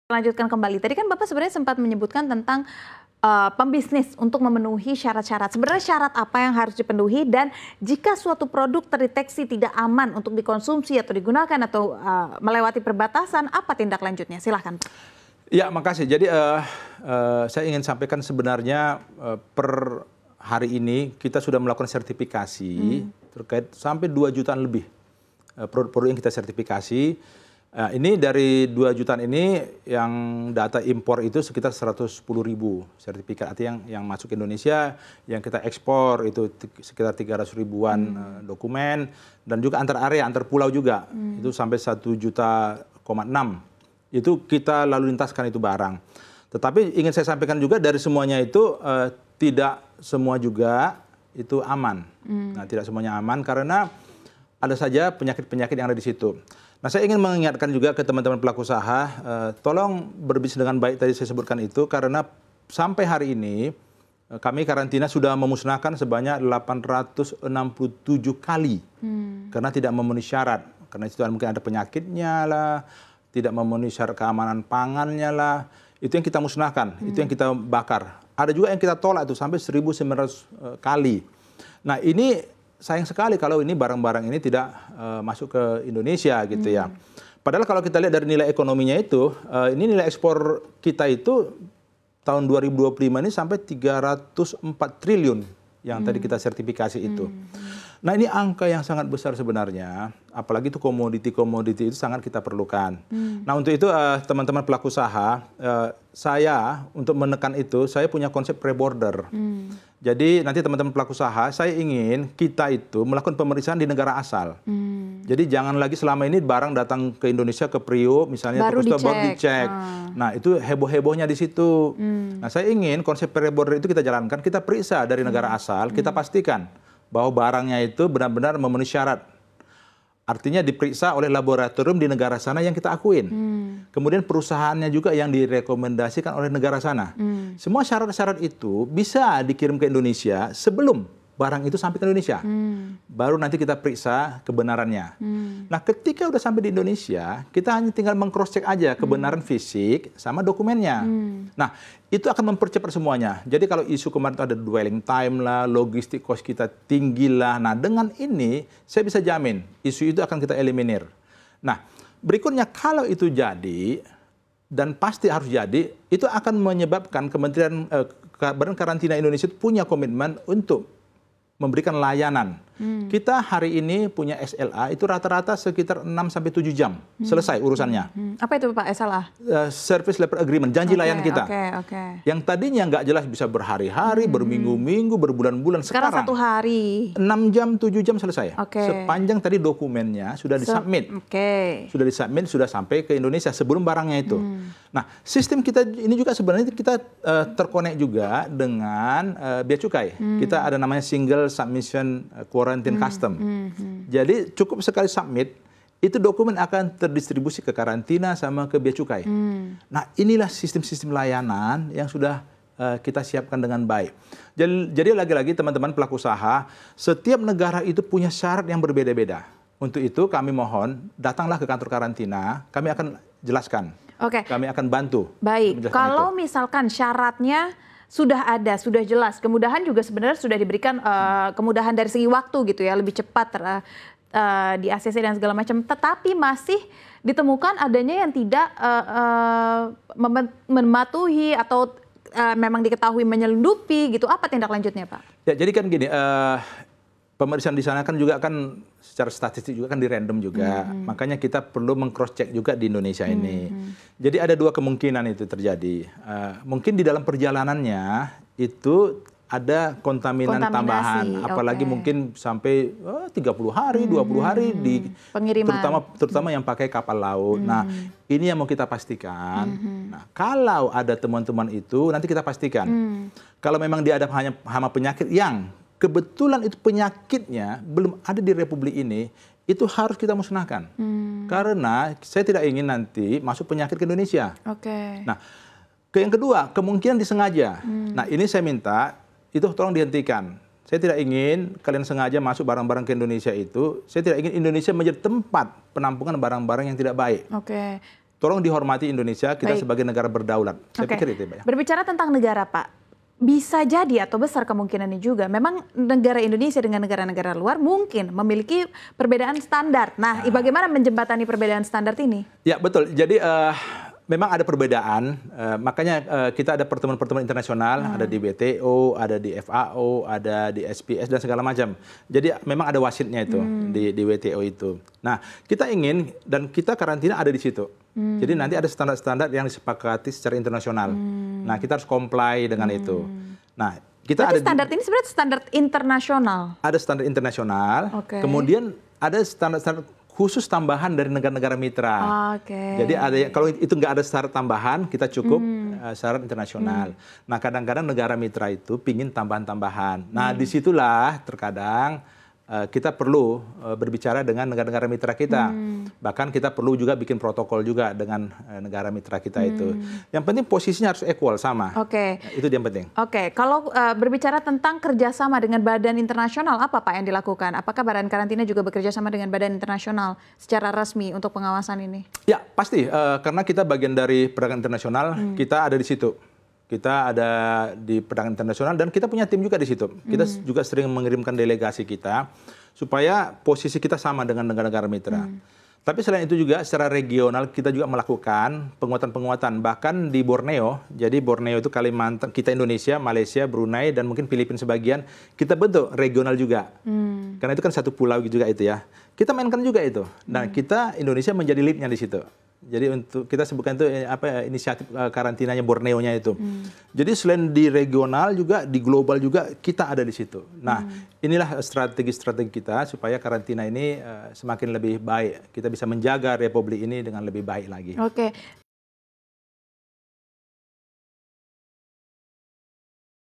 Lanjutkan kembali. Tadi kan Bapak sebenarnya sempat menyebutkan tentang pembisnis untuk memenuhi syarat-syarat. Sebenarnya syarat apa yang harus dipenuhi dan jika suatu produk terdeteksi tidak aman untuk dikonsumsi atau digunakan atau melewati perbatasan, apa tindak lanjutnya? Silahkan Pak. Ya, makasih. Jadi saya ingin sampaikan sebenarnya per hari ini kita sudah melakukan sertifikasi terkait sampai 2 jutaan lebih produk-produk yang kita sertifikasi. Ini dari 2 jutaan ini yang data impor itu sekitar 110.000 sertifikat. Artinya yang masuk ke Indonesia, yang kita ekspor itu sekitar 300 ribuan dokumen. Dan juga antar area, antar pulau juga. Itu sampai 1,6 juta. Itu kita lalu lintaskan itu barang. Tetapi ingin saya sampaikan juga dari semuanya itu tidak semua juga itu aman. Nah, tidak semuanya aman karena ada saja penyakit-penyakit yang ada di situ. Nah, saya ingin mengingatkan juga ke teman-teman pelaku usaha, tolong berbisnis dengan baik tadi saya sebutkan itu, karena sampai hari ini kami karantina sudah memusnahkan sebanyak 867 kali karena tidak memenuhi syarat. Karena itu mungkin ada penyakitnya lah, tidak memenuhi syarat keamanan pangannya lah, itu yang kita musnahkan, itu yang kita bakar. Ada juga yang kita tolak itu sampai 1.900 kali. Nah, ini sayang sekali kalau ini barang-barang ini tidak masuk ke Indonesia gitu ya. Padahal kalau kita lihat dari nilai ekonominya itu, ini nilai ekspor kita itu tahun 2025 ini sampai 304 triliun yang tadi kita sertifikasi itu. Nah, ini angka yang sangat besar sebenarnya, apalagi itu komoditi-komoditi itu sangat kita perlukan. Nah, untuk itu teman-teman pelaku usaha, saya untuk menekan itu, saya punya konsep pre-border. Jadi nanti teman-teman pelaku usaha, saya ingin kita itu melakukan pemeriksaan di negara asal. Jadi jangan lagi selama ini barang datang ke Indonesia, ke Priok misalnya, baru dicek. Nah, itu heboh-hebohnya di situ. Nah, saya ingin konsep pre-border itu kita jalankan, kita periksa dari negara asal, kita pastikan bahwa barangnya itu benar-benar memenuhi syarat. Artinya diperiksa oleh laboratorium di negara sana yang kita akuin. Kemudian perusahaannya juga yang direkomendasikan oleh negara sana. Semua syarat-syarat itu bisa dikirim ke Indonesia sebelum barang itu sampai ke Indonesia. Baru nanti kita periksa kebenarannya. Nah, ketika udah sampai di Indonesia, kita hanya tinggal meng-cross-check aja kebenaran fisik sama dokumennya. Nah, itu akan mempercepat semuanya. Jadi kalau isu kemarin itu ada dwelling time lah, logistik cost kita tinggi lah. Nah, dengan ini saya bisa jamin isu itu akan kita eliminir. Nah, berikutnya kalau itu jadi, dan pasti harus jadi, itu akan menyebabkan Badan Karantina Indonesia itu punya komitmen untuk memberikan layanan. Kita hari ini punya SLA itu rata-rata sekitar 6-7 jam selesai urusannya. Apa itu Pak SLA? Service Level Agreement, janji layanan kita. Yang tadinya nggak jelas bisa berhari-hari, berminggu-minggu, berbulan-bulan. Sekarang 1 hari. 6 jam, 7 jam selesai. Sepanjang tadi dokumennya sudah disubmit. Sudah disubmit, sudah sampai ke Indonesia sebelum barangnya itu. Nah, sistem kita ini juga sebenarnya kita terkonek juga dengan Bea Cukai. Kita ada namanya Single Submission Quarantine Custom. Jadi cukup sekali submit, itu dokumen akan terdistribusi ke karantina sama ke Bea Cukai. Nah, inilah sistem-sistem layanan yang sudah kita siapkan dengan baik. Jadi lagi-lagi teman-teman pelaku usaha, setiap negara itu punya syarat yang berbeda-beda. Untuk itu kami mohon, datanglah ke kantor karantina, kami akan jelaskan. Kami akan bantu. Baik, kalau misalkan syaratnya sudah ada, sudah jelas. Kemudahan juga sebenarnya sudah diberikan kemudahan dari segi waktu gitu ya, lebih cepat di ACC dan segala macam. Tetapi masih ditemukan adanya yang tidak mematuhi atau memang diketahui menyelundupi gitu. Apa tindak lanjutnya Pak? Ya, jadi kan gini, pemeriksaan di sana kan juga kan secara statistik juga kan di random juga. Makanya kita perlu meng-cross-check juga di Indonesia ini. Jadi ada 2 kemungkinan itu terjadi. Mungkin di dalam perjalanannya itu ada kontaminan tambahan. Apalagi mungkin sampai 30 hari, 20 hari di pengiriman. Terutama yang pakai kapal laut. Nah, ini yang mau kita pastikan. Nah, kalau ada teman-teman itu nanti kita pastikan. Kalau memang dia ada hama penyakit yang kebetulan itu penyakitnya belum ada di Republik ini, itu harus kita musnahkan. Karena saya tidak ingin nanti masuk penyakit ke Indonesia. Nah, yang kedua, kemungkinan disengaja. Nah, ini saya minta, itu tolong dihentikan. Saya tidak ingin kalian sengaja masuk barang-barang ke Indonesia itu. Saya tidak ingin Indonesia menjadi tempat penampungan barang-barang yang tidak baik. tolong dihormati Indonesia, kita sebagai negara berdaulat. Saya pikir itu, Pak. Berbicara tentang negara, Pak. Bisa jadi atau besar kemungkinannya juga memang negara Indonesia dengan negara-negara luar mungkin memiliki perbedaan standar. Nah, bagaimana menjembatani perbedaan standar ini? Ya, betul. Jadi memang ada perbedaan, makanya kita ada pertemuan-pertemuan internasional, ada di WTO, ada di FAO, ada di SPS dan segala macam. Jadi memang ada wasitnya itu di WTO itu. Nah, kita ingin dan kita karantina ada di situ. Jadi nanti ada standar-standar yang disepakati secara internasional. Nah, kita harus comply dengan itu. Nah, kita ada standar ini sebenarnya standar internasional. Ada standar internasional. Kemudian ada standar-standar khusus tambahan dari negara-negara mitra. Jadi ada kalau itu nggak ada syarat tambahan, kita cukup syarat internasional. Nah, kadang-kadang negara mitra itu pingin tambahan-tambahan. Nah, disitulah terkadang kita perlu berbicara dengan negara-negara mitra kita. Bahkan kita perlu juga bikin protokol juga dengan negara mitra kita itu. Yang penting posisinya harus equal, sama. Itu yang penting. Kalau berbicara tentang kerjasama dengan badan internasional, apa Pak yang dilakukan? Apakah badan karantina juga bekerja sama dengan badan internasional secara resmi untuk pengawasan ini? Ya, pasti. Karena kita bagian dari perdagangan internasional, kita ada di situ. Kita ada di perdagangan internasional dan kita punya tim juga di situ. Kita juga sering mengirimkan delegasi kita supaya posisi kita sama dengan negara-negara mitra. Tapi selain itu juga secara regional kita juga melakukan penguatan-penguatan. Bahkan di Borneo, jadi Borneo itu Kalimantan, kita Indonesia, Malaysia, Brunei, dan mungkin Filipina sebagian, kita bentuk regional juga. Karena itu kan satu pulau juga itu ya. Kita mainkan juga itu. Nah, kita Indonesia menjadi lead-nya di situ. Jadi untuk kita sebutkan itu inisiatif karantinanya Borneo-nya itu. Jadi selain di regional juga di global juga kita ada di situ. Nah, inilah strategi-strategi kita supaya karantina ini semakin lebih baik. Kita bisa menjaga republik ini dengan lebih baik lagi.